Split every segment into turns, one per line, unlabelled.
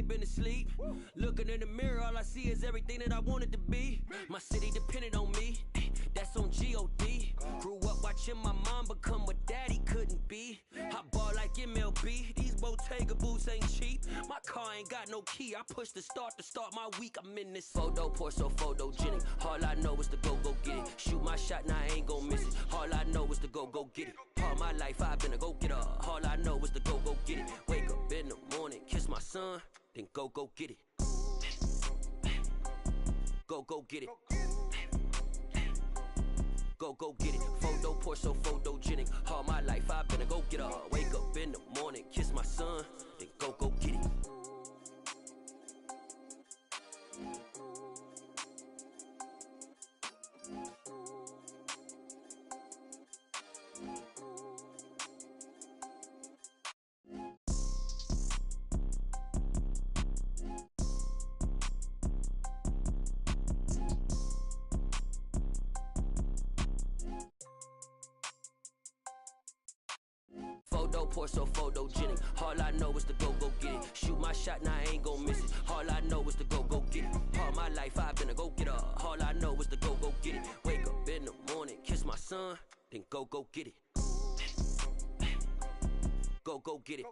ain't been asleep. Looking in the mirror, all I see is everything that I wanted to be. My city depended on me, that's on G.O.D. Grew up watching my mom become what daddy couldn't be. I ball like MLB, these Bottega boots ain't cheap. My car ain't got no key, I push the start to start my week. I'm in this photo, pour so photogenic. All I know is to go get it. Shoot my shot, now I ain't gon' miss it. All I know is to go get it. All my life I've been a go-getter. All I know is to go get it. Wake up in the morning, kiss my son, then go get it. Go get it. Go get it. Photo, pour so photogenic. All my life I've been a go-getter. Wake up in the morning, kiss my son, then go get it. Photo, pour so photogenic. All I know is to go get it. Shoot my shot, now I ain't gon' miss it. All I know is to go get it. All my life I've been a go-getter. All I know is to go get it. Wake up in the morning, kiss my son, then go get it. Go get it.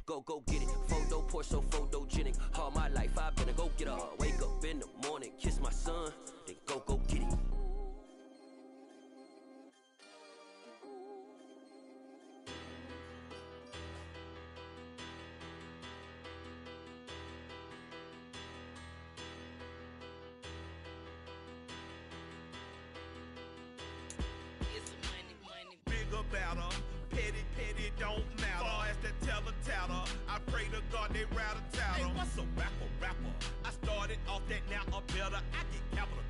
Go get it. Photo, pour so photogenic. All my life I've been a go-getter. Wake up in the morning, kiss my son, then go get it.
Better, petty don't matter. Far as that teller, I pray to God they rather tattle. Hey, what's a rapper? I started off that, now a better. I get capital.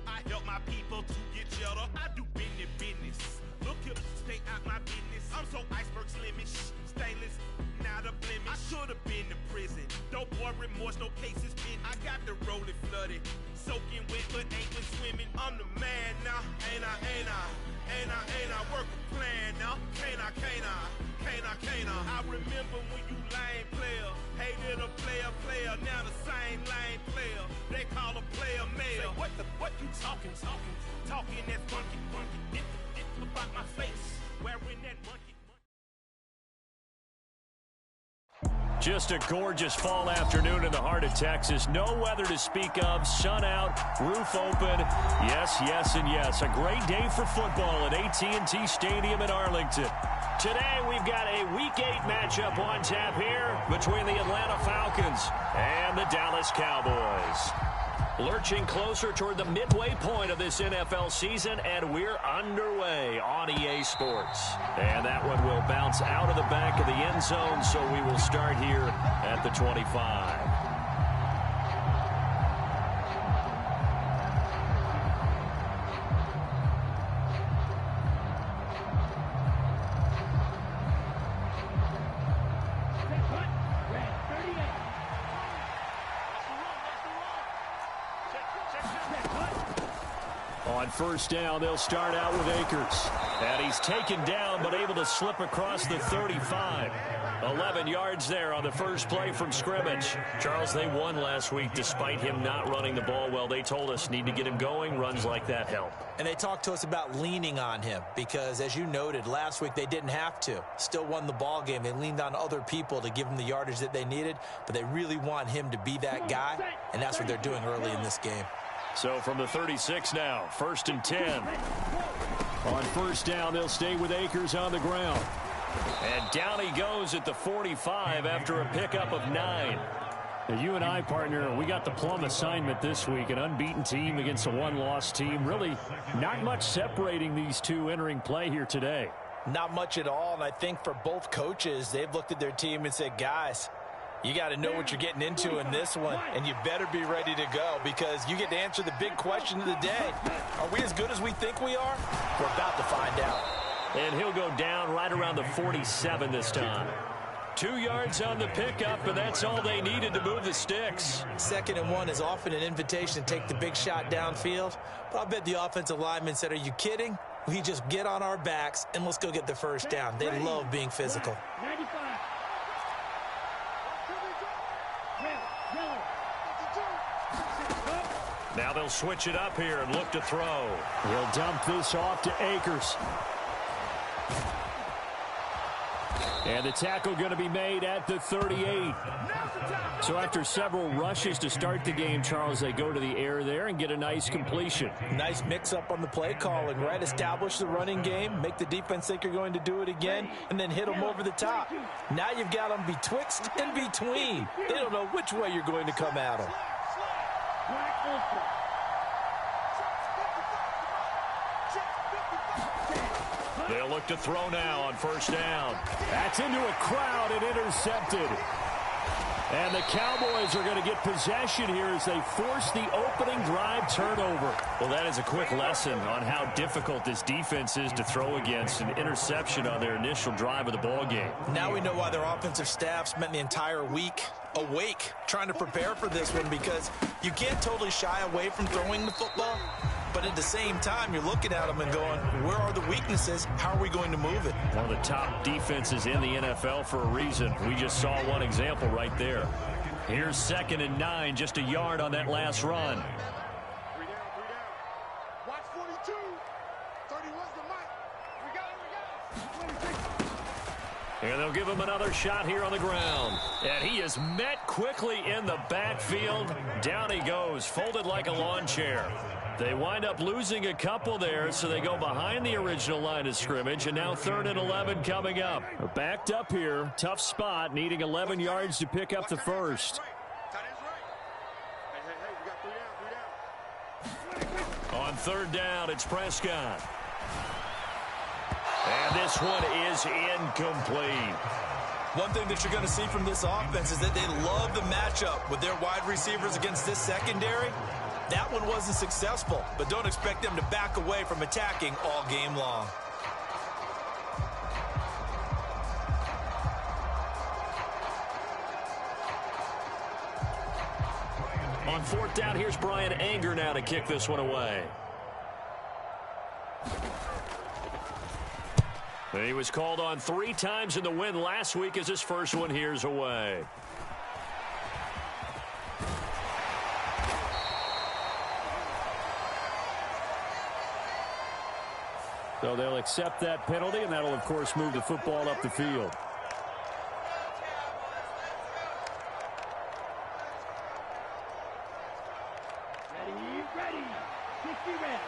I help my people to get cheddar. I do business. Look here, stay out my business. I'm so iceberg slimish, stainless, not a blemish. I should've been in prison. Don't boy remorse, no cases pinned. I got the rolling flooded, soaking wet, but ain't been swimming. I'm the man now, ain't I? Work a plan now, can't I? I remember when you lame player, hated a player, now the same lame player, they call a player mayor. Say, what you talking that's monkey, get about my face, wearing that monkey.
Just a gorgeous fall afternoon in the heart of Texas. No weather to speak of. Sun out, roof open. Yes, and yes. A great day for football at AT&T Stadium in Arlington. Today, we've got a Week 8 matchup on tap here between the Atlanta Falcons and the Dallas Cowboys. Lurching closer toward the midway point of this NFL season, and we're underway on EA Sports. And that one will bounce out of the back of the end zone, so we will start here at the 25. On first down, they'll start out with Akers. And he's taken down, but able to slip across the 35. 11 yards there on the first play from scrimmage. Charles, they won last week despite him not running the ball well. They told us need to get him going. Runs like that help.
And they talked to us about leaning on him because, as you noted, last week they didn't have to. Still won the ball game. They leaned on other people to give them the yardage that they needed, but they really want him to be that guy, and that's what they're doing early in this game.
So from the 36 now, 1st and 10. On first down, they'll stay with Akers on the ground. And down he goes at the 45 after a pickup of 9.
Now, you and I, partner, we got the plum assignment this week. An unbeaten team against a one-loss team. Really not much separating these two entering play here today.
Not much at all, and I think for both coaches, they've looked at their team and said, guys, you got to know what you're getting into in this one, and you better be ready to go because you get to answer the big question of the day. Are we as good as we think we are? We're about to find out.
And he'll go down right around the 47 this time. 2 yards on the pickup, and that's all they needed to move the sticks.
2nd and 1 is often an invitation to take the big shot downfield, but I bet the offensive lineman said, are you kidding? We just get on our backs, and let's go get the first down. They love being physical.
Now they'll switch it up here and look to throw.
He'll dump this off to Akers. And the tackle going to be made at the 38. So after several rushes to start the game, Charles, they go to the air there and get a nice completion.
Nice mix-up on the play calling, right? Establish the running game, make the defense think you're going to do it again, and then hit them over the top. Now you've got them betwixt and between. They don't know which way you're going to come at them.
They'll look to throw now on first down.
That's into a crowd and intercepted. And the Cowboys are going to get possession here as they force the opening drive turnover.
Well, that is a quick lesson on how difficult this defense is to throw against. An interception on their initial drive of the ball game.
Now we know why their offensive staff spent the entire week awake trying to prepare for this one, because you can't totally shy away from throwing the football. But at the same time, you're looking at them and going, where are the weaknesses? How are we going to move it?
One of the top defenses in the NFL for a reason. We just saw one example right there. Here's 2nd and 9, just a yard on that last run.
3 down. Watch 42. 31's the mic. We got it.
And they'll give him another shot here on the ground. And he is met quickly in the backfield. Down he goes, folded like a lawn chair. They wind up losing a couple there, so they go behind the original line of scrimmage, and now 3rd and 11 coming up.
Backed up here, tough spot, needing 11 yards to pick up the first.
On 3rd down, it's Prescott. And this one is incomplete.
One thing that you're going to see from this offense is that they love the matchup with their wide receivers against this secondary. That one wasn't successful, but don't expect them to back away from attacking all game long.
On 4th down, here's Brian Anger now to kick this one away. He was called on 3 times in the win last week as his first one here's away.
So they'll accept that penalty, and that'll, of course, move the football up the field.
Ready. 50 red.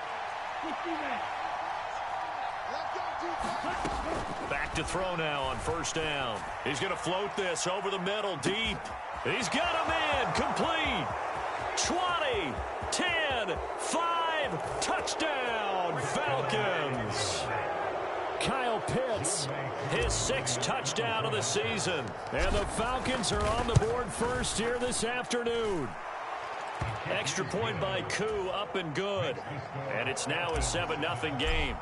Back to throw now on first down. He's going to float this over the middle, deep. He's got him in, complete. 20, 10, 5, touchdown, Falcons.
Kyle Pitts,
his 6th touchdown of the season.
And the Falcons are on the board first here this afternoon.
Extra point by Koo, up and good. And it's now a 7-0 game.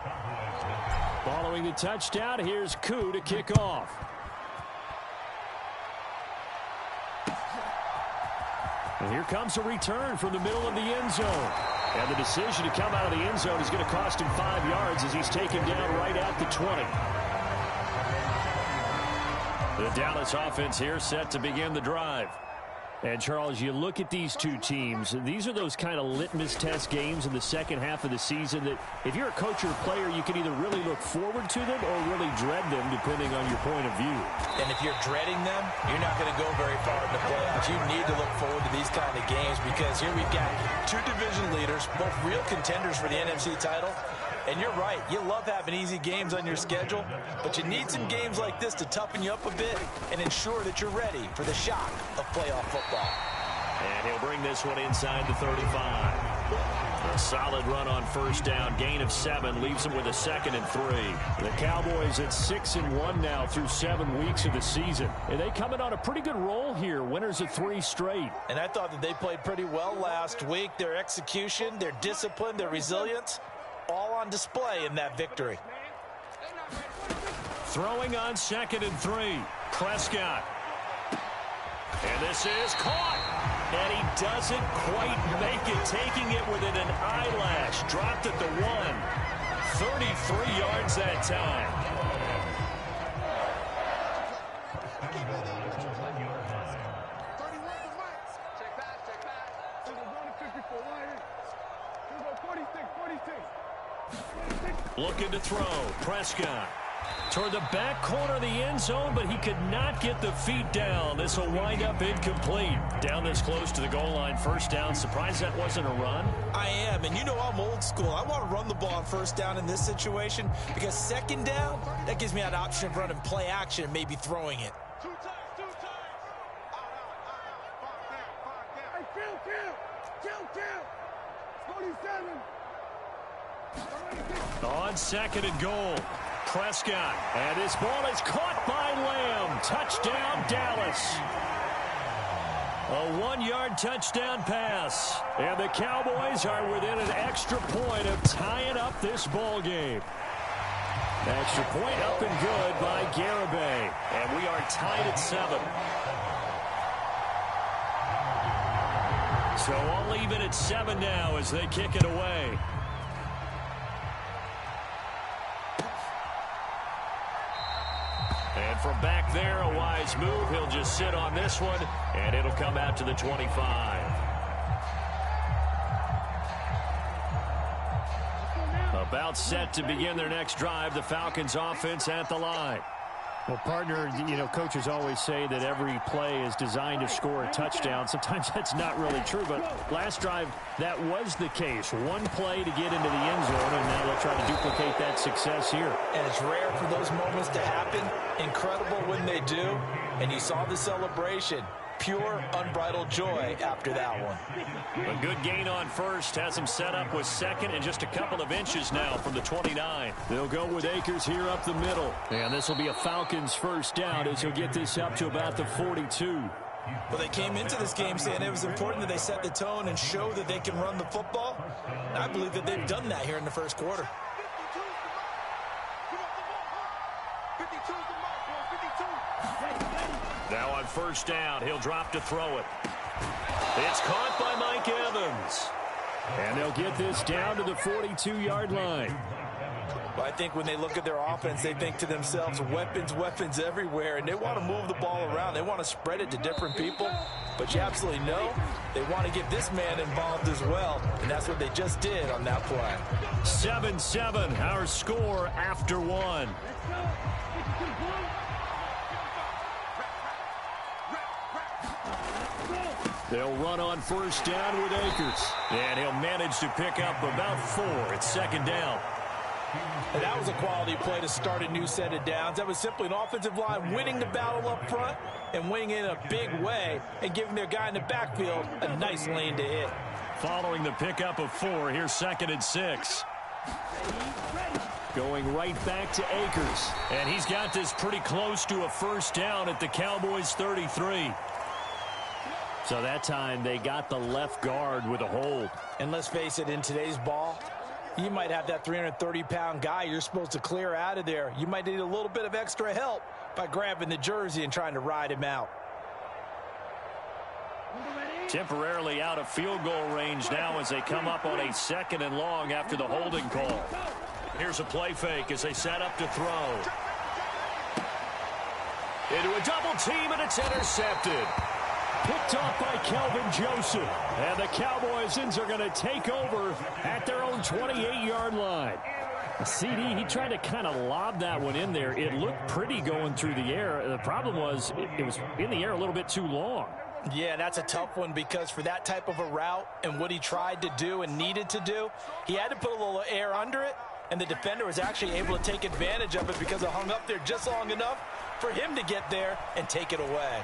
Following the touchdown, here's Koo to kick off. And here comes a return from the middle of the end zone. And the decision to come out of the end zone is going to cost him 5 yards as he's taken down right at the 20. The Dallas offense here set to begin the drive. And, Charles, you look at these two teams, and these are those kind of litmus test games in the second half of the season that if you're a coach or a player, you can either really look forward to them or really dread them, depending on your point of view.
And if you're dreading them, you're not going to go very far in the playoffs. You need to look forward to these kind of games because here we've got 2 division leaders, both real contenders for the NFC title. And you're right, you love having easy games on your schedule, but you need some games like this to toughen you up a bit and ensure that you're ready for the shock of playoff football.
And he'll bring this one inside the 35. A solid run on first down, gain of 7, leaves him with a 2nd and 3.
The Cowboys at 6-1 now through 7 weeks of the season. And they coming on a pretty good roll here, winners of 3 straight.
And I thought that they played pretty well last week. Their execution, their discipline, their resilience, all on display in that victory.
Throwing on 2nd and 3. Prescott. And this is caught. And he doesn't quite make it, taking it within an eyelash. Dropped at the 1. 33 yards that time.
Looking to throw. Prescott toward the back corner of the end zone, but he could not get the feet down. This will wind up incomplete. Down this close to the goal line, first down. Surprised that wasn't a run?
I am, and you know I'm old school. I want to run the ball on first down in this situation because second down, that gives me that option of running play action and maybe throwing it.
Two times. Hey, kill. 47.
On second and goal. Prescott, and his ball is caught by Lamb. Touchdown, Dallas. A 1-yard touchdown pass. And the Cowboys are within an extra point of tying up this ball game. Extra point up and good by Garibay. And we are tied at 7. So all even at 7 now as they kick it away. And from back there, a wise move. He'll just sit on this one, and it'll come out to the 25. About set to begin their next drive, the Falcons offense at the line.
Well, partner, you know, coaches always say that every play is designed to score a touchdown. Sometimes that's not really true, but last drive, that was the case. One play to get into the end zone, and now they'll try to duplicate that success here.
And it's rare for those moments to happen. Incredible when they do. And you saw the celebration. Pure, unbridled joy after that one.
A good gain on first. Has him set up with second and just a couple of inches now from the 29.
They'll go with Akers here up the middle. And this will be a Falcons first down as he'll get this up to about the 42.
Well, they came into this game saying it was important that they set the tone and show that they can run the football. And I believe that they've done that here in the first quarter.
Now on first down, he'll drop to throw it. It's caught by Mike Evans.
And they'll get this down to the 42-yard line.
Well, I think when they look at their offense, they think to themselves, weapons everywhere, and they want to move the ball around. They want to spread it to different people, but you absolutely know they want to get this man involved as well, and that's what they just did on that play.
7-7, our score after one.
They'll run on first down with Akers.
And he'll manage to pick up about 4 at second down.
And that was a quality play to start a new set of downs. That was simply an offensive line winning the battle up front and winning in a big way and giving their guy in the backfield a nice lane to hit.
Following the pickup of 4, here's 2nd and 6.
Going right back to Akers.
And he's got this pretty close to a first down at the Cowboys' 33.
So that time they got the left guard with a hold.
And let's face it, in today's ball, you might have that 330-pound guy you're supposed to clear out of there. You might need a little bit of extra help by grabbing the jersey and trying to ride him out.
Temporarily out of field goal range now as they come up on a 2nd and long after the holding call. Here's a play fake as they set up to throw. Into a double team, and it's intercepted.
Picked off by Kelvin Joseph.
And the Cowboys are going to take over at their own 28-yard line.
CD, he tried to kind of lob that one in there. It looked pretty going through the air. The problem was it was in the air a little bit too long.
Yeah, that's a tough one because for that type of a route and what he tried to do and needed to do, he had to put a little air under it, and the defender was actually able to take advantage of it because it hung up there just long enough for him to get there and take it away.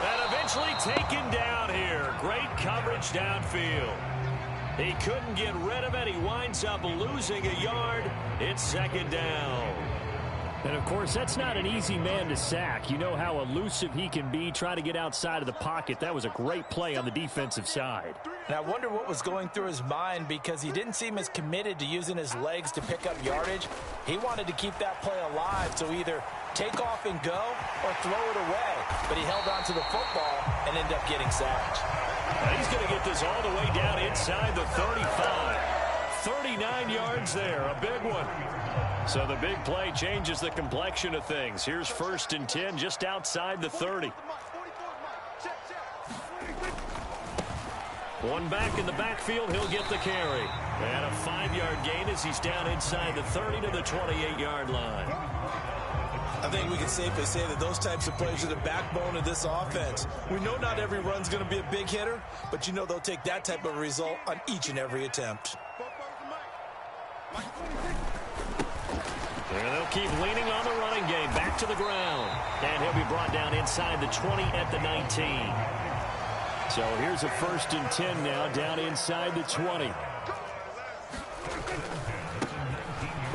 And eventually taken down here. Great coverage downfield. He couldn't get rid of it. He winds up losing a yard. It's 2nd down.
And, of course, that's not an easy man to sack. You know how elusive he can be, trying to get outside of the pocket. That was a great play on the defensive side.
And I wonder what was going through his mind because he didn't seem as committed to using his legs to pick up yardage. He wanted to keep that play alive, so either take off and go or throw it away. But he held on to the football and ended up getting sacked.
And he's going to get this all the way down inside the 35. 39 yards there, a big one. So the big play changes the complexion of things. Here's 1st and 10 just outside the 30.
One back in the backfield, he'll get the carry. And a 5-yard gain as he's down inside the 30 to the 28-yard line.
I think we can safely say that those types of plays are the backbone of this offense. We know not every run's going to be a big hitter, but you know they'll take that type of result on each and every attempt.
And they'll keep leaning on the running game. Back to the ground. And he'll be brought down inside the 20 at the 19. So here's a 1st and 10 now, down inside the 20.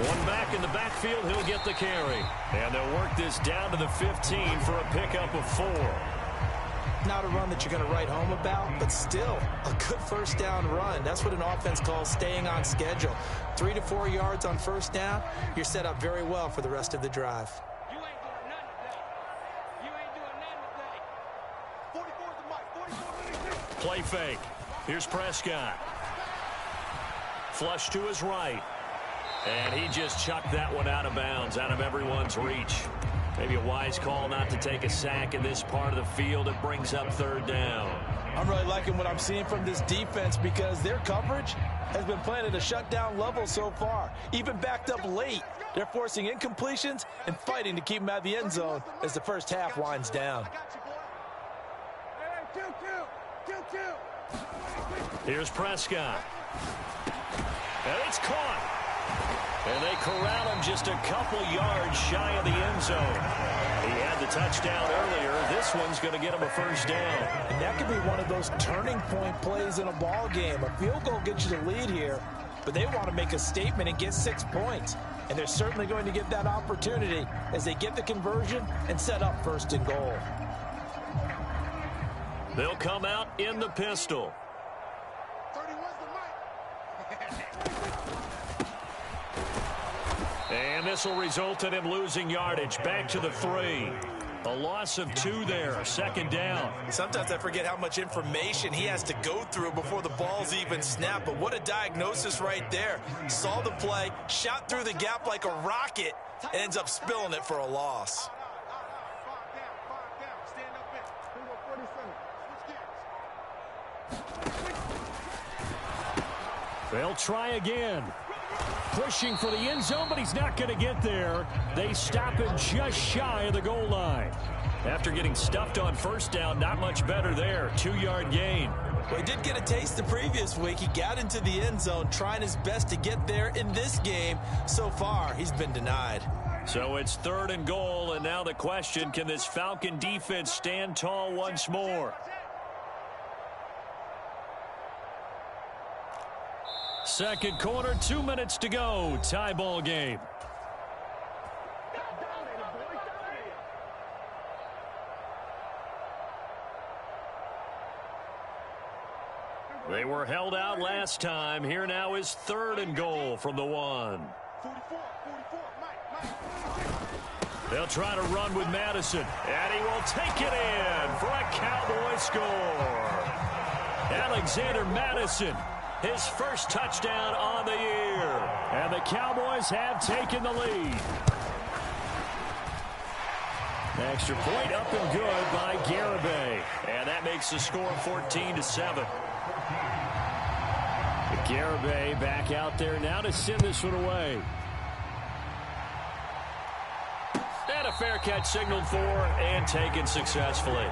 One back in the backfield, he'll get the carry. And they'll work this down to the 15 for a pickup of 4.
Not a run that you're going to write home about, but still a good first down run. That's what an offense calls staying on schedule. 3 to 4 yards on first down, you're set up very well for the rest of the drive.
You ain't doing nothing today. You ain't doing nothing today. 44's the mic. 44.
Play fake. Here's Prescott. Flush to his right. And he just chucked that one out of bounds, out of everyone's reach. Maybe a wise call not to take a sack in this part of the field. It brings up 3rd down.
I'm really liking what I'm seeing from this defense because their coverage has been playing at a shutdown level so far. Even backed up late, they're forcing incompletions and fighting to keep them out of the end zone as the first half winds down.
Here's Prescott. And it's caught. And they corral him just a couple yards shy of the end zone. He had the touchdown earlier. This one's going to get him a 1st down.
And that could be one of those turning point plays in a ball game. A field goal gets you the lead here, but they want to make a statement and get 6 points. And they're certainly going to get that opportunity as they get the conversion and set up 1st and goal.
They'll come out in the pistol.
31's the mic.
And this will result in him losing yardage. Back to the 3. A loss of 2 there. 2nd down.
Sometimes I forget how much information he has to go through before the ball's even snapped. But what a diagnosis right there. Saw the play, shot through the gap like a rocket, and ends up spilling it for a loss.
Stand up in. 47.
They'll try again. Pushing for the end zone, but he's not going to get there. They stop him just shy of the goal line.
After getting stuffed on 1st down, not much better there. 2-yard gain.
Well, he did get a taste the previous week. He got into the end zone, trying his best to get there in this game. So far, he's been denied.
So it's 3rd and goal, and now the question, can this Falcon defense stand tall once more? Second quarter, 2 minutes to go. Tie ball game. They were held out last time. Here now is 3rd and goal from the 1.
44, Mike.
They'll try to run with Madison, and he will take it in for a Cowboy score. Alexander Madison, his first touchdown on the year. And the Cowboys have taken the lead. Extra point up and good by Garibay. And that makes the score 14-7. Garibay back out there now to send this one away. And a fair catch signaled for and taken successfully.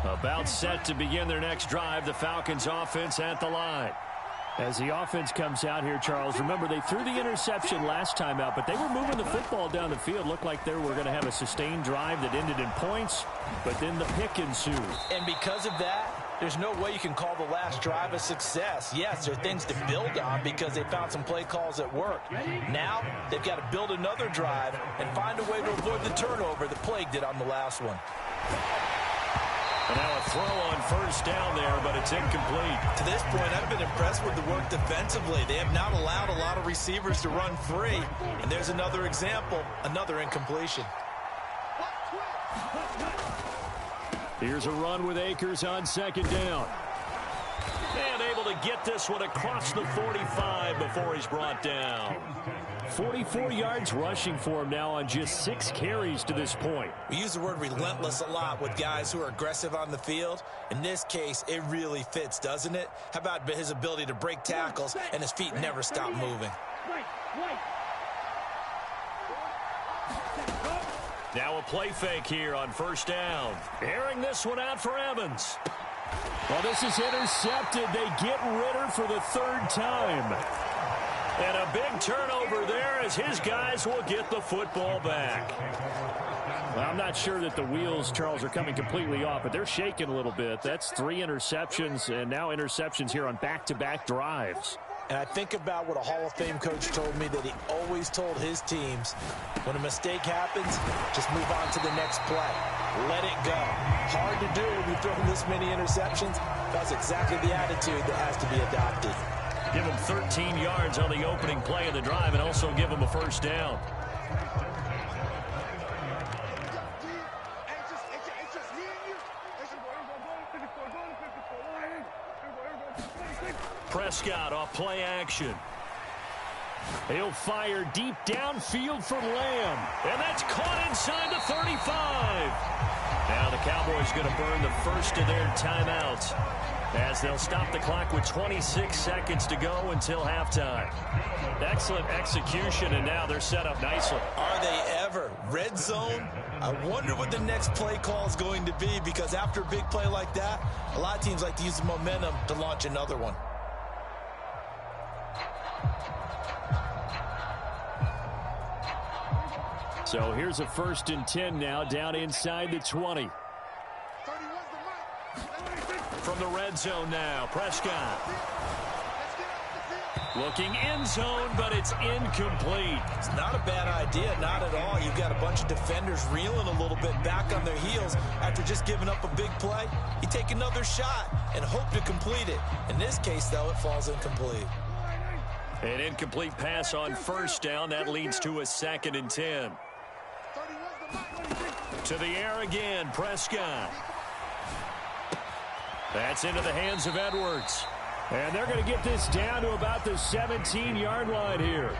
About set to begin their next drive, the Falcons offense at the line.
As the offense comes out here, Charles, remember they threw the interception last time out, but they were moving the football down the field. Looked like they were going to have a sustained drive that ended in points, but then the pick ensued.
And because of that, there's no way you can call the last drive a success. Yes, there are things to build on because they found some play calls that worked. Now they've got to build another drive and find a way to avoid the turnover that plagued it on the last one.
And now a throw on 1st down there, but it's incomplete.
To this point, I've been impressed with the work defensively. They have not allowed a lot of receivers to run free. And there's another example, another incompletion.
Here's a run with Akers on 2nd down.
And able to to get this one across the 45 before he's brought down.
44 yards rushing for him now on just 6 carries to this point.
We use the word relentless a lot with guys who are aggressive on the field. In this case, it really fits, doesn't it? How about his ability to break tackles and his feet never stop moving?
Now a play fake here on first down. Airing this one out for Evans.
Well, this is intercepted. They get Ritter for the 3rd time.
And a big turnover there as his guys will get the football back.
Well, I'm not sure that the wheels, Charles, are coming completely off, but they're shaking a little bit. That's 3 interceptions, and now interceptions here on back-to-back drives.
And I think about what a Hall of Fame coach told me that he always told his teams, when a mistake happens, just move on to the next play. Let it go. Hard to do when you throw this many interceptions. That's exactly the attitude that has to be adopted.
Give him 13 yards on the opening play of the drive and also give him a first down. Prescott off play action.
He'll fire deep downfield for Lamb.
And that's caught inside the 35. Now the Cowboys going to burn the first of their timeouts as they'll stop the clock with 26 seconds to go until halftime. Excellent execution, and now they're set up nicely.
Are they ever? Red zone? I wonder what the next play call is going to be, because after a big play like that, a lot of teams like to use the momentum to launch another one.
So here's a 1st and 10 now, down inside the 20.
From the red zone now, Prescott. Looking end zone, but it's incomplete.
It's not a bad idea, not at all. You've got a bunch of defenders reeling a little bit back on their heels after just giving up a big play. You take another shot and hope to complete it. In this case, though, it falls incomplete.
An incomplete pass on first down. That leads to a 2nd and 10. To the air again, Prescott. That's into the hands of Edwards.
And they're going to get this down to about the 17-yard line here.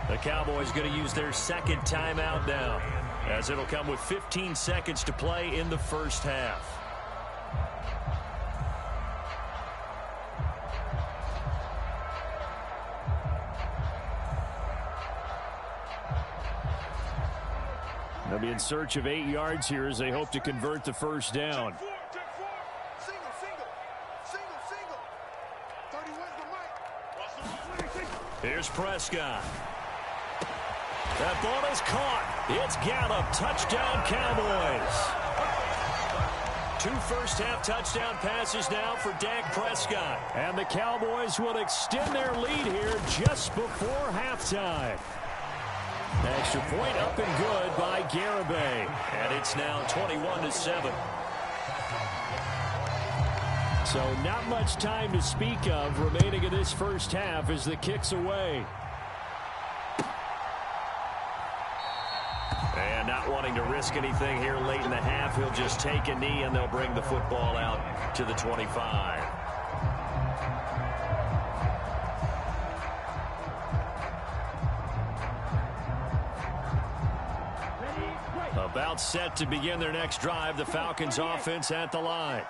The Cowboys going to use their 2nd timeout now, as it'll come with 15 seconds to play in the first half.
They'll be in search of 8 yards here as they hope to convert the first down.
Here's Prescott. That ball is caught. It's Gallup. Touchdown, Cowboys. 2 first-half touchdown passes now for Dak Prescott.
And the Cowboys will extend their lead here just before halftime. Extra point up and good by Garibay.
And it's now 21-7.
So not much time to speak of remaining in this first half as the kick's away.
And not wanting to risk anything here late in the half, he'll just take a knee and they'll bring the football out to the 25. About set to begin their next drive, the Falcons offense at the line.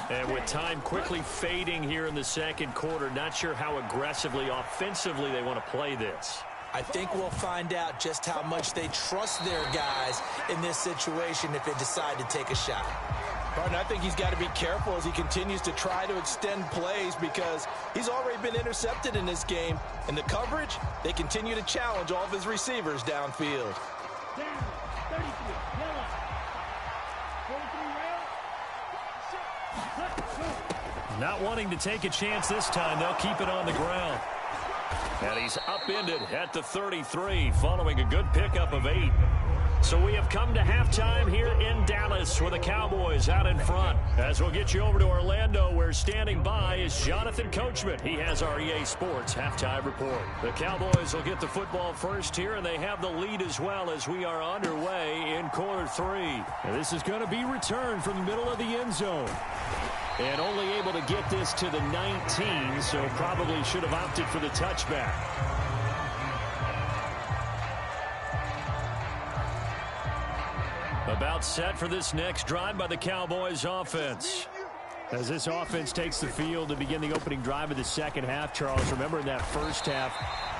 And with time quickly fading here in the second quarter, not sure how aggressively, offensively they want to play this.
I think we'll find out just how much they trust their guys in this situation if they decide to take a shot. Martin, I think he's got to be careful as he continues to try to extend plays because he's already been intercepted in this game. And the coverage, they continue to challenge all of his receivers downfield.
Not wanting to take a chance this time, they'll keep it on the ground. And he's upended at the 33 following a good pickup of 8. So we have come to halftime here in Dallas with the Cowboys out in front. As we'll get you over to Orlando, where standing by is Jonathan Coachman. He has our EA Sports halftime report. The Cowboys will get the football first here, and they have the lead as well as we are underway in quarter 3.
And this is going to be returned from the middle of the end zone. And only able to get this to the 19, so probably should have opted for the touchback. About set for this next drive by the Cowboys offense. As this offense takes the field to begin the opening drive of the second half, Charles, remember in that first half,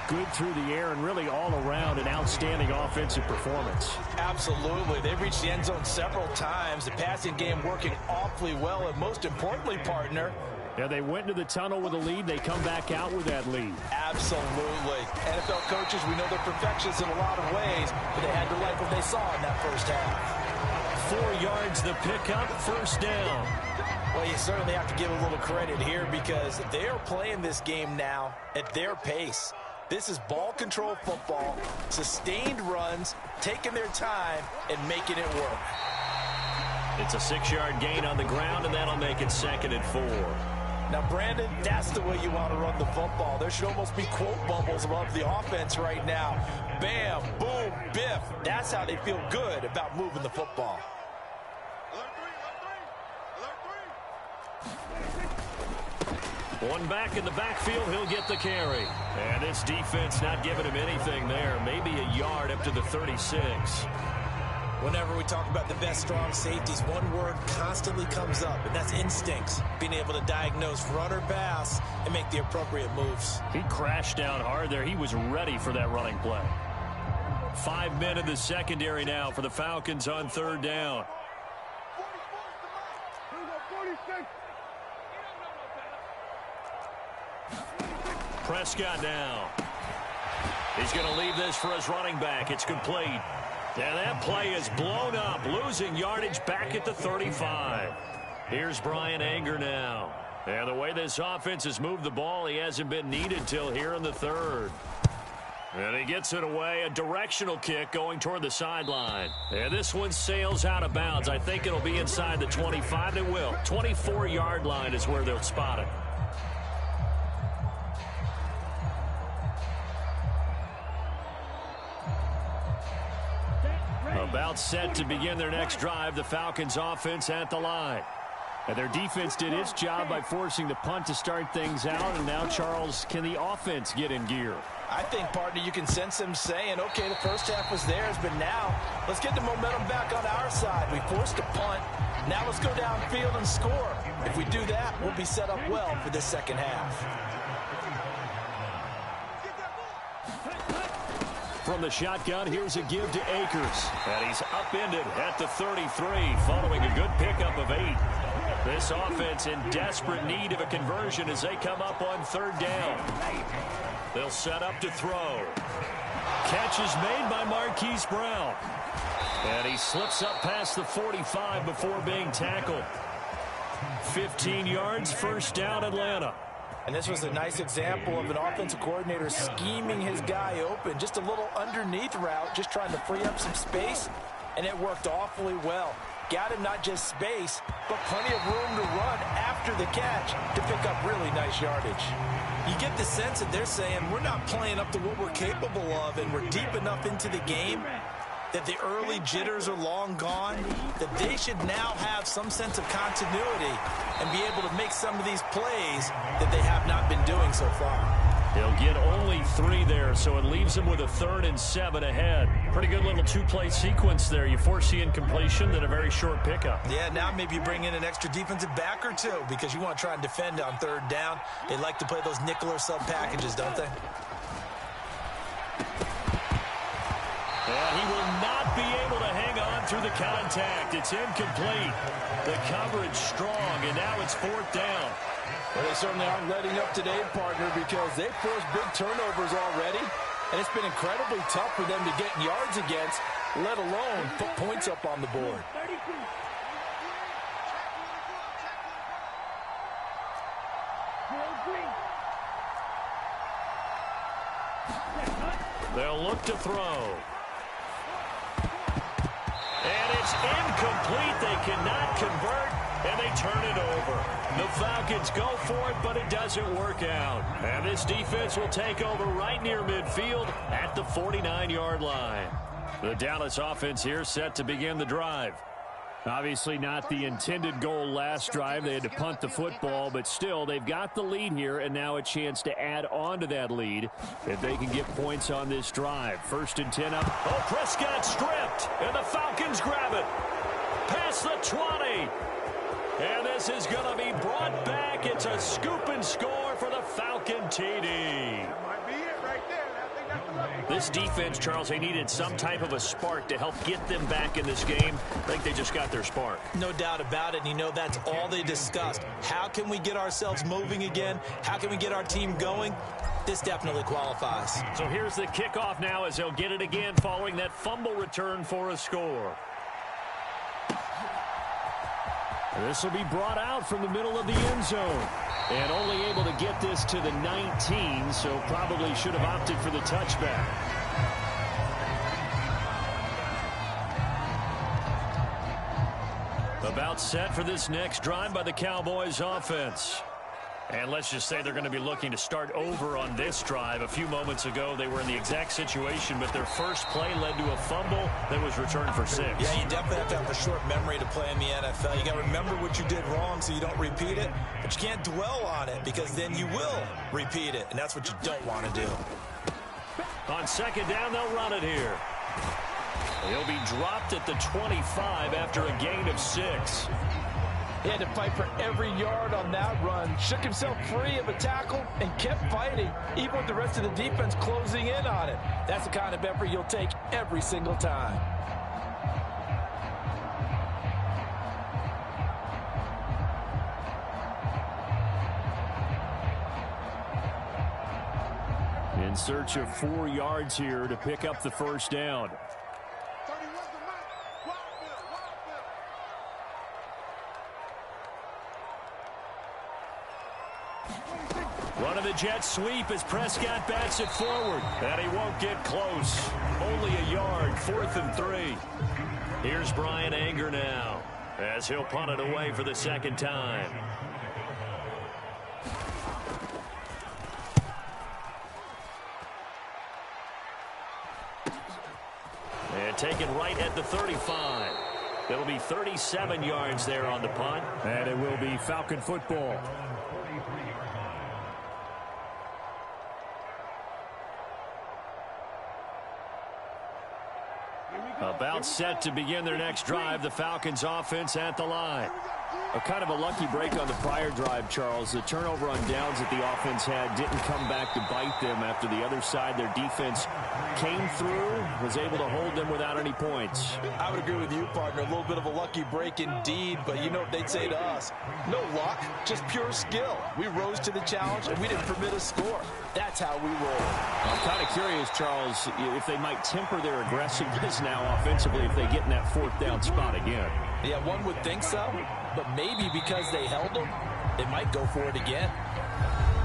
good through the air and really all around an outstanding offensive performance.
Absolutely. They reached the end zone several times. The passing game working awfully well, and most importantly, partner,
yeah, they went into the tunnel with a lead. They come back out with that lead.
Absolutely. NFL coaches, we know they're perfectionists in a lot of ways, but they had to like what they saw in that first half.
4 yards the pickup, first down.
Well, you certainly have to give a little credit here because they are playing this game now at their pace. This is ball control football, sustained runs, taking their time, and making it work.
It's a 6-yard gain on the ground, and that'll make it 2nd and 4.
Now, Brandon, that's the way you want to run the football. There should almost be quote bubbles above the offense right now. Bam, boom, biff. That's how they feel good about moving the football.
One back in the backfield, he'll get the carry. And this defense not giving him anything there. Maybe a yard up to the 36.
Whenever we talk about the best strong safeties, one word constantly comes up, and that's instincts. Being able to diagnose run or pass and make the appropriate moves.
He crashed down hard there. He was ready for that running play. 5 men in the secondary now for the Falcons on 3rd down. Prescott now. He's going to leave this for his running back. It's complete. And that play is blown up, losing yardage back at the 35. Here's Brian Anger now. And the way this offense has moved the ball, he hasn't been needed till here in the 3rd. And he gets it away, a directional kick going toward the sideline. And this one sails out of bounds. I think it'll be inside the 25. It will. 24-yard line is where they'll spot it. About set to begin their next drive, the Falcons offense at the line. And their defense did its job by forcing the punt to start things out. And now, Charles, can the offense get in gear?
I think, partner, you can sense them saying, okay, the first half was theirs, but now let's get the momentum back on our side. We forced a punt. Now let's go downfield and score. If we do that, we'll be set up well for this second half.
From the shotgun, here's a give to Akers. And he's upended at the 33, following a good pickup of 8. This offense in desperate need of a conversion as they come up on 3rd down. They'll set up to throw. Catch is made by Marquise Brown. And he slips up past the 45 before being tackled. 15 yards, first down, Atlanta.
And this was a nice example of an offensive coordinator scheming his guy open. Just a little underneath route, just trying to free up some space, and it worked awfully well. Got him not just space, but plenty of room to run after the catch to pick up really nice yardage. You get the sense that they're saying we're not playing up to what we're capable of, and we're deep enough into the game that the early jitters are long gone, that they should now have some sense of continuity and be able to make some of these plays that they have not been doing so far.
He'll get only 3 there, so it leaves him with a 3rd and 7 ahead. Pretty good little 2-play sequence there. You force the incompletion, then a very short pickup.
Yeah, now maybe you bring in an extra defensive back or 2 because you want to try and defend on 3rd down. They like to play those nickel or sub packages, don't they?
And he will not be able to hang on through the contact. It's incomplete. The coverage strong, and now it's 4th down.
Well, they certainly aren't letting up today, partner, because they've forced big turnovers already, and it's been incredibly tough for them to get yards against, let alone put points up on the board.
They'll look to throw. And it's incomplete. They cannot convert, and they turn it over. The Falcons go for it, but it doesn't work out. And this defense will take over right near midfield at the 49-yard line. The Dallas offense here set to begin the drive. Obviously not the intended goal last drive. They had to punt the football, but still, they've got the lead here, and now a chance to add on to that lead if they can get points on this drive. 1st and 10 up. Oh, Prescott stripped, and the Falcons grab it. Past the 20. And this is going to be brought back. It's a scoop and score for the Falcon TD.
That might be it right there. I think that's the lucky play.
This defense, Charles, they needed some type of a spark to help get them back in this game. I think they just got their spark.
No doubt about it. And you know, that's all they discussed. How can we get ourselves moving again? How can we get our team going? This definitely qualifies.
So here's the kickoff now as they'll get it again following that fumble return for a score. This will be brought out from the middle of the end zone. And only able to get this to the 19, so probably should have opted for the touchback. About set for this next drive by the Cowboys offense. And let's just say they're going to be looking to start over on this drive. A few moments ago, they were in the exact situation, but their first play led to a fumble that was returned for 6.
Yeah, you definitely have to have a short memory to play in the NFL. You got to remember what you did wrong so you don't repeat it, but you can't dwell on it because then you will repeat it, and that's what you don't want to do.
On 2nd down, they'll run it here. He'll be dropped at the 25 after a gain of 6.
He had to fight for every yard on that run. Shook himself free of a tackle and kept fighting, even with the rest of the defense closing in on it. That's the kind of effort you'll take every single time.
In search of 4 yards here to pick up the 1st down. Run of the jet sweep as Prescott bats it forward. And he won't get close. Only a yard, 4th and 3. Here's Brian Anger now as he'll punt it away for the 2nd time. And taken right at the 35. It'll be 37 yards there on the punt. And it will be Falcon football. About set to begin their next drive. The Falcons offense at the line. A kind of a lucky break on the prior drive, Charles. The turnover on downs that the offense had didn't come back to bite them after the other side. Their defense came through, was able to hold them without any points.
I would agree with you, partner. A little bit of a lucky break indeed, but you know what they'd say to us. No luck, just pure skill. We rose to the challenge, and we didn't permit a score. That's how we roll.
I'm kind of curious, Charles, if they might temper their aggressiveness now offensively if they get in that 4th down spot again.
Yeah, one would think so, but maybe because they held them, they might go for it again.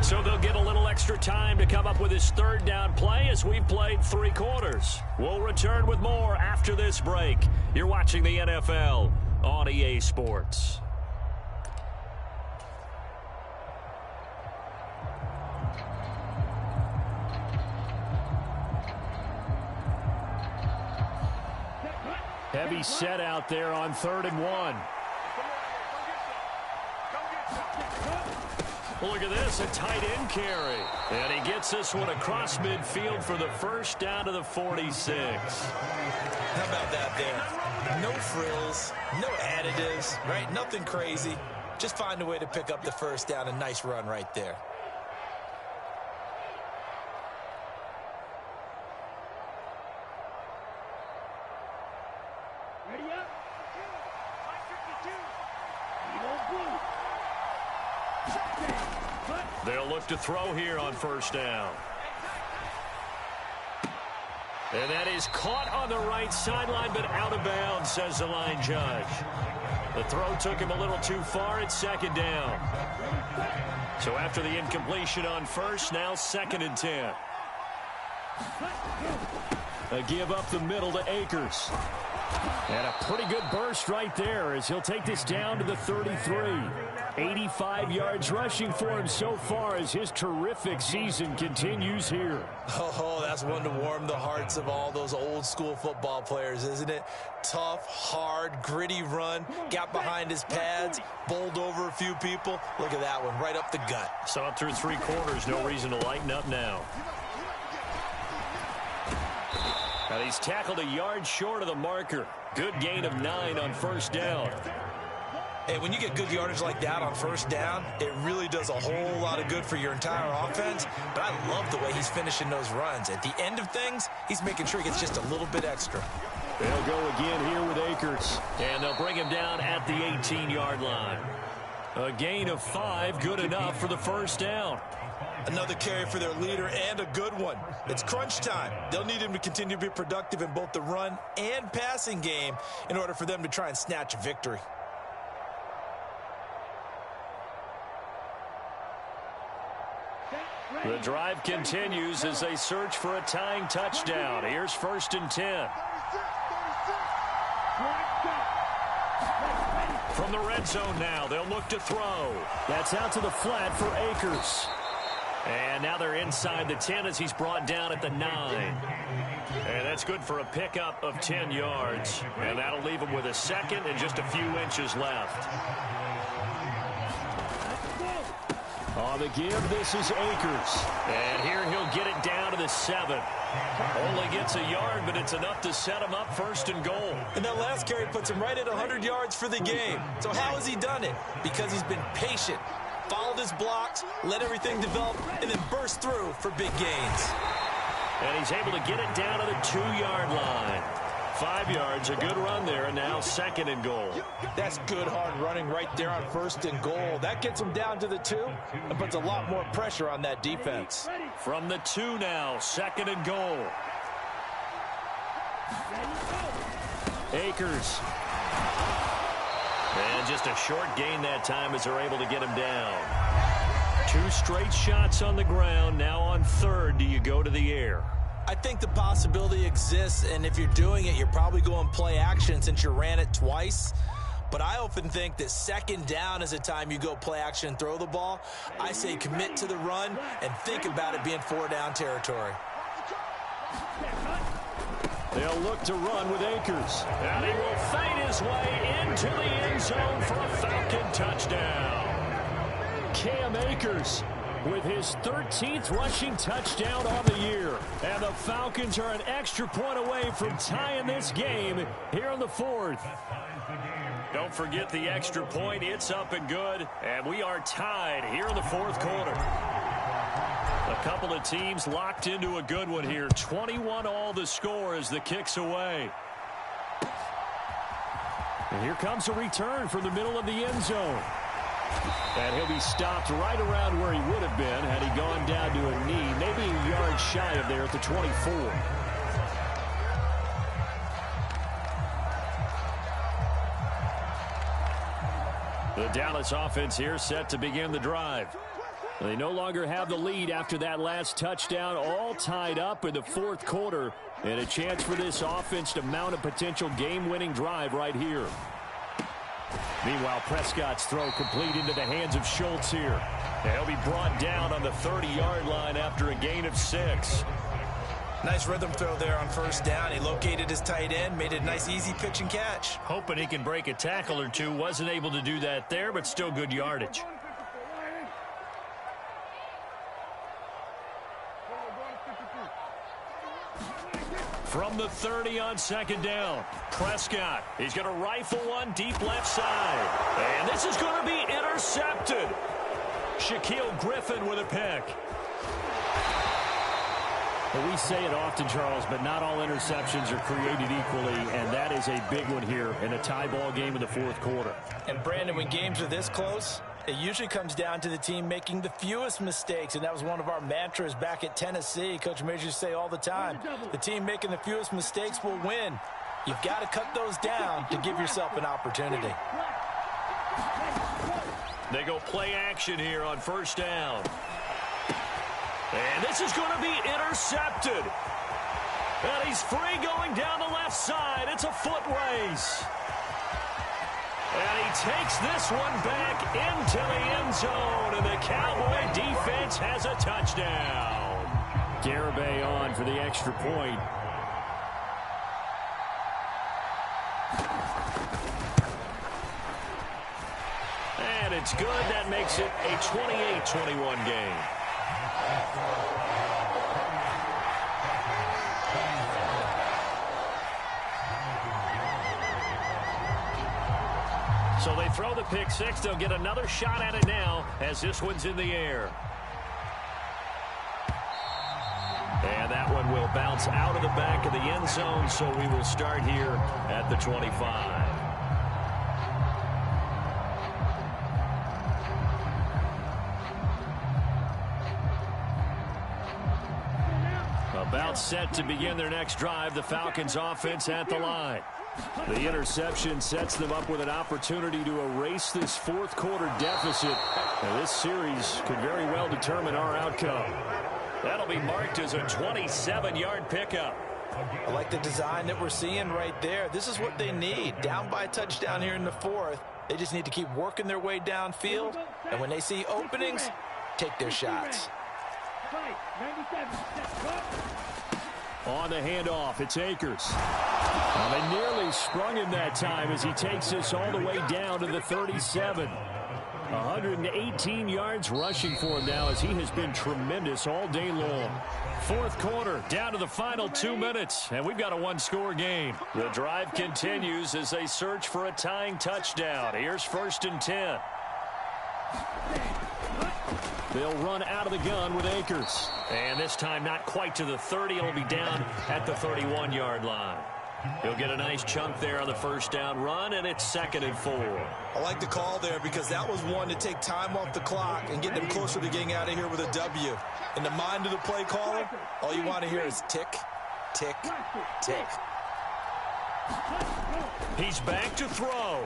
So they'll get a little extra time to come up with his 3rd down play as we've played 3 quarters. We'll return with more after this break. You're watching the NFL on EA Sports. Heavy set out there on 3rd and 1. Look at this, a tight end carry. And he gets this one across midfield for the 1st down to the 46.
How about that there? No frills, no additives, right? Nothing crazy. Just find a way to pick up the 1st down. A nice run right there.
They'll look to throw here on 1st down. And that is caught on the right sideline, but out of bounds, says the line judge. The throw took him a little too far at 2nd down. So after the incompletion on 1st, now 2nd and 10. A give up the middle to Akers. And a pretty good burst right there as he'll take this down to the 33. 85 yards rushing for him so far as his terrific season continues here.
Oh, that's one to warm the hearts of all those old school football players, isn't it? Tough, hard, gritty run, got behind his pads, bowled over a few people. Look at that one, right up the gut.
So up through 3 quarters, no reason to lighten up now. And he's tackled a yard short of the marker. Good gain of 9 on first down.
Hey, when you get good yardage like that on first down, it really does a whole lot of good for your entire offense. But I love the way he's finishing those runs. At the end of things, he's making sure he gets just a little bit extra.
They'll go again here with Akers.
And they'll bring him down at the 18-yard line.
A gain of 5, good enough for the first down.
Another carry for their leader and a good one. It's crunch time. They'll need him to continue to be productive in both the run and passing game in order for them to try and snatch a victory.
The drive continues as they search for a tying touchdown. Here's 1st and 10. From the red zone now, they'll look to throw.
That's out to the flat for Akers.
And now they're inside the 10 as he's brought down at the 9. And that's good for a pickup of 10 yards. And that'll leave him with a second and just a few inches left.
On the give, this is Akers.
And here he'll get it down to the 7. Only gets a yard, but it's enough to set him up 1st and goal.
And that last carry puts him right at 100 yards for the game. So how has he done it? Because he's been patient, followed his blocks, let everything develop, and then burst through for big gains.
And he's able to get it down to the 2-yard line. 5 yards, a good run there, and now 2nd and goal.
That's good hard running right there on 1st and goal. That gets him down to the 2 and puts a lot more pressure on that defense.
From the 2 now, 2nd and goal.
Akers.
And just a short gain that time as they're able to get him down.
2 straight shots on the ground. Now on 3rd, do you go to the air?
I think the possibility exists, and if you're doing it, you're probably going play action since you ran it twice. But I often think that 2nd down is a time you go play action and throw the ball. I say commit to the run and think about it being 4-down territory.
They'll look to run with Akers.
And he will fight his way into the end zone for a Falcon touchdown.
Cam Akers with his 13th rushing touchdown on the year. And the Falcons are an extra point away from tying this game here in the 4th.
Don't forget the extra point. It's up and good. And we are tied here in the 4th quarter. A couple of teams locked into a good one here. 21 all the score as the kick's away.
And here comes a return from the middle of the end zone. And he'll be stopped right around where he would have been had he gone down to a knee, maybe a yard shy of there at the 24.
The Dallas offense here set to begin the drive.
They no longer have the lead after that last touchdown, all tied up in the 4th quarter, and a chance for this offense to mount a potential game-winning drive right here. Meanwhile, Prescott's throw complete into the hands of Schultz here.
And he'll be brought down on the 30-yard line after a gain of 6.
Nice rhythm throw there on 1st down. He located his tight end, made it a nice, easy pitch and catch.
Hoping he can break a tackle or two. Wasn't able to do that there, but still good yardage. From the 30 on 2nd down, Prescott. He's going to rifle one deep left side. And this is going to be intercepted. Shaquille Griffin with a pick.
Well, we say it often, Charles, but not all interceptions are created equally, and that is a big one here in a tie ball game in the 4th quarter.
And, Brandon, when games are this close, it usually comes down to the team making the fewest mistakes, and that was one of our mantras back at Tennessee. Coach Major used to say all the time, the team making the fewest mistakes will win. You've got to cut those down to give yourself an opportunity.
They go play action here on 1st down. And this is going to be intercepted. And he's free going down the left side. It's a foot race. And he takes this one back into the end zone. And the Cowboy defense has a touchdown. Garibay on for the extra point. And it's good. That makes it a 28-21 game. So they throw the pick six. They'll get another shot at it now as this one's in the air. And that one will bounce out of the back of the end zone, so we will start here at the 25. About set to begin their next drive, the Falcons offense at the line. The interception sets them up with an opportunity to erase this fourth quarter deficit. And this series could very well determine our outcome. That'll be marked as a 27-yard pickup.
I like the design that we're seeing right there. This is what they need. Down by a touchdown here in the fourth. They just need to keep working their way downfield. And when they see openings, take their shots.
On the handoff, it's Akers. They nearly sprung him that time as he takes this all the way down to the 37. 118 yards rushing for him now as he has been tremendous all day long. Fourth quarter, down to the final 2 minutes, and we've got a one-score game. The drive continues as they search for a tying touchdown. Here's 1st and 10. They'll run out of the gun with Akers. And this time not quite to the 30. It'll be down at the 31-yard line. He'll get a nice chunk there on the first down run, and it's 2nd and 4.
I like the call there because that was one to take time off the clock and get them closer to getting out of here with a W. In the mind of the play caller, all you want to hear is tick, tick, tick.
He's back to throw.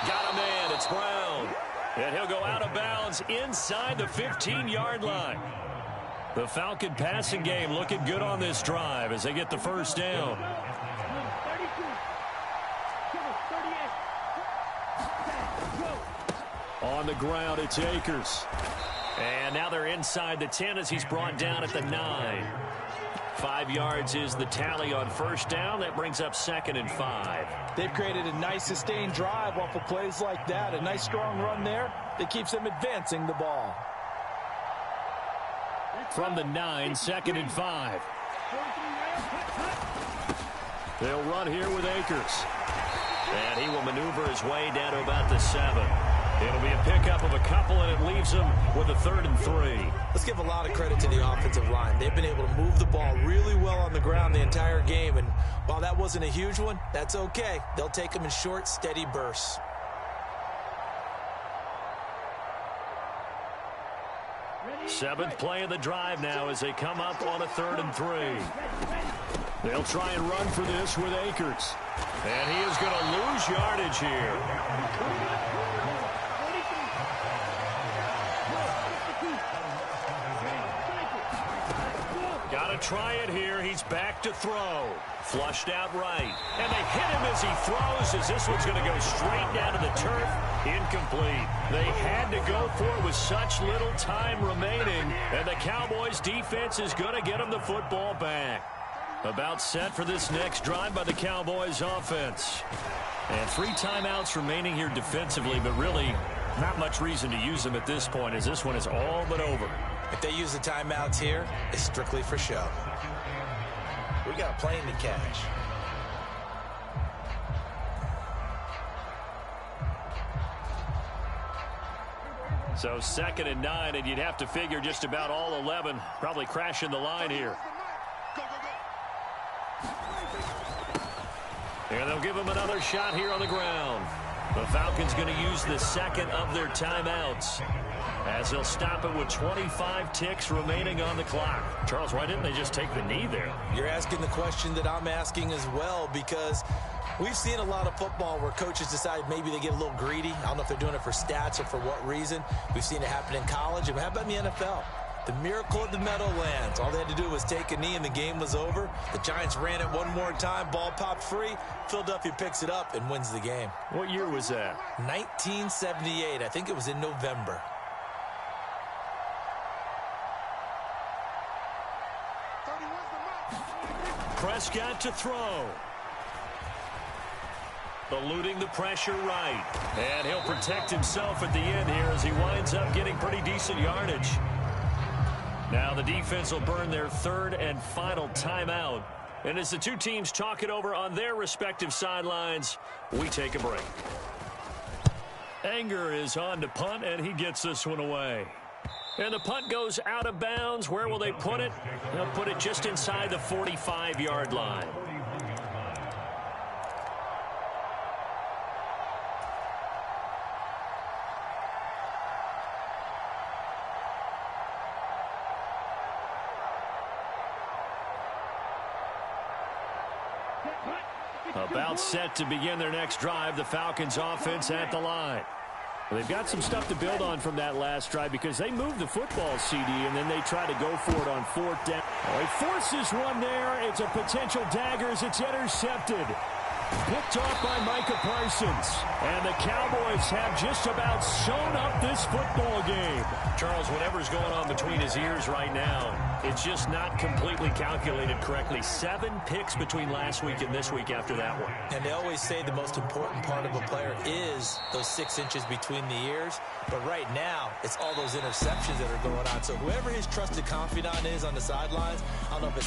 Got a man. It's Brown. And he'll go out of bounds inside the 15-yard line. The Falcon passing game looking good on this drive as they get the first down. On the ground, it's Akers. And now they're inside the 10 as he's brought down at the 9. 5 yards is the tally on first down. That brings up 2nd and 5.
They've created a nice sustained drive off of plays like that. A nice strong run there that keeps them advancing the ball.
From the 9, 2nd and 5.
They'll run here with Akers. And he will maneuver his way down to about the 7. It'll be a pickup of a couple, and it leaves them with a 3rd and 3.
Let's give a lot of credit to the offensive line. They've been able to move the ball really well on the ground the entire game. And while that wasn't a huge one, that's okay. They'll take them in short, steady bursts.
Seventh play of the drive now as they come up on a 3rd and 3. They'll try and run for this with Akers. And he is going to lose yardage here. Got to try it here. He's back to throw. Flushed out right. And they hit him as he throws as this one's going to go straight down to the turf. Incomplete. They had to go for it with such little time remaining. And the Cowboys defense is going to get them the football back. About set for this next drive by the Cowboys offense. And 3 timeouts remaining here defensively, but really not much reason to use them at this point as this one is all but over.
If they use the timeouts here, it's strictly for show. We got a plane to catch.
So 2nd and 9, and you'd have to figure just about all 11 probably crashing the line here. And they'll give him another shot here on the ground. The Falcons going to use the second of their timeouts as they'll stop it with 25 ticks remaining on the clock. Charles, why didn't they just take the knee there?
You're asking the question that I'm asking as well, because we've seen a lot of football where coaches decide maybe they get a little greedy. I don't know if they're doing it for stats or for what reason. We've seen it happen in college. And how about in the NFL? The miracle of the Meadowlands. All they had to do was take a knee and the game was over. The Giants ran it one more time. Ball popped free. Philadelphia picks it up and wins the game.
What year was that?
1978. I think it was in November.
Prescott to throw. Eluding the pressure right. And he'll protect himself at the end here as he winds up getting pretty decent yardage. Now the defense will burn their third and final timeout. And as the two teams talk it over on their respective sidelines, we take a break. Anger is on to punt, and he gets this one away. And the punt goes out of bounds. Where will they put it? They'll put it just inside the 45-yard line. About set to begin their next drive, the Falcons offense at the line. Well, they've got some stuff to build on from that last drive because they moved the football, CD, and then they try to go for it on fourth down. Well, he forces one there. It's a potential dagger as it's intercepted. Picked off by Micah Parsons. And the Cowboys have just about sewn up this football game. Charles, whatever's going on between his ears right now, it's just not completely calculated correctly. 7 picks between last week and this week after that one.
And they always say the most important part of a player is those 6 inches between the ears. But right now, it's all those interceptions that are going on. So whoever his trusted confidant is on the sidelines, I don't know if it's